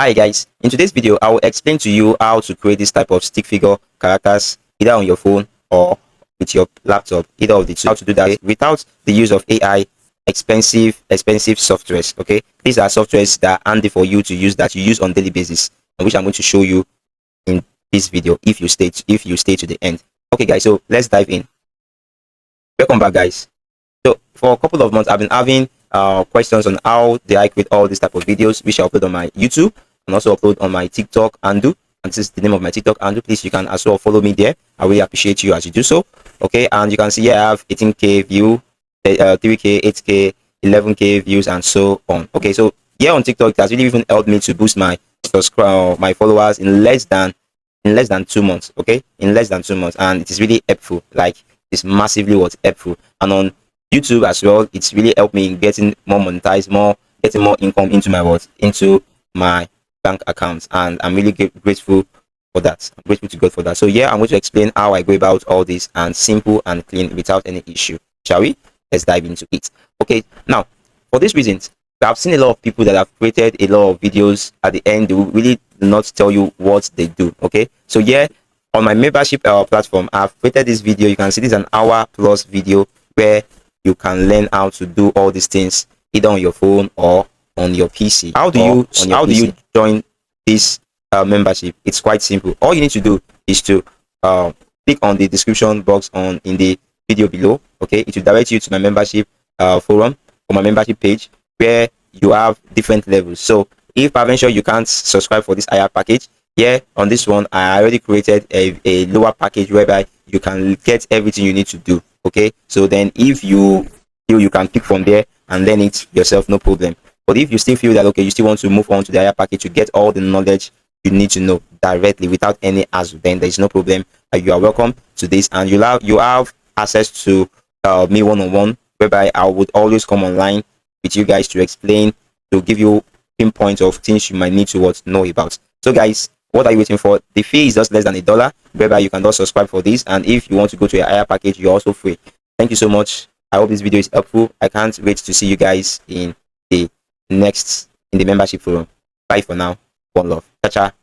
Hi guys, in today's video I will explain to you how to create this type of stick figure characters either on your phone or with your laptop, either of the two. How to do that without the use of AI, expensive softwares. Okay, these are softwares that are handy for you to use, that you use on daily basis, and which I'm going to show you in this video if you stay to the end. Okay guys, so let's dive in. Welcome back guys. So for a couple of months I've been having questions on how do I create all these type of videos, which I upload on my YouTube and also upload on my TikTok handle. And this is the name of my TikTok handle. Please, you can as well follow me there. I really appreciate you as you do so. Okay, and you can see here I have 18k view, 3k, 8k, 11k views, and so on. Okay, so here on TikTok, it has really even helped me to boost my my followers in less than 2 months. Okay, in less than 2 months, and it is really helpful. Like, it's massively helpful. And on YouTube as well, it's really helped me in getting more monetized, getting more income into my bank accounts, and I'm really grateful for that. I'm grateful to God for that. So yeah, I'm going to explain how I go about all this, and simple and clean without any issue. Shall we? Let's dive into it. Okay, now for these reasons, I've seen a lot of people that have created a lot of videos. At the end, they will really not tell you what they do. Okay, so yeah, on my membership platform, I've created this video. You can see this is an hour plus video where you can learn how to do all these things either on your phone or on your PC. How do you join this membership? It's quite simple. All you need to do is to click on the description box in the video below. Okay, it will direct you to my membership forum or my membership page, where you have different levels. So if eventually you can't subscribe for this higher package, here on this one I already created a lower package whereby you can get everything you need to do. Okay, so then if you can pick from there and learn it yourself, no problem. But if you still feel that okay, you still want to move on to the higher package to get all the knowledge you need to know directly without any hassle, then there is no problem. You are welcome to this, and you have access to me one-on-one, whereby I would always come online with you guys to explain, to give you pinpoints of things you might need to know about. So guys, what are you waiting for? The fee is just less than $1, whereby you can just subscribe for this, and if you want to go to a higher package, you're also free. Thank you so much. I hope this video is helpful. I can't wait to see you guys in the membership forum. Bye for now. One love. Ciao, ciao.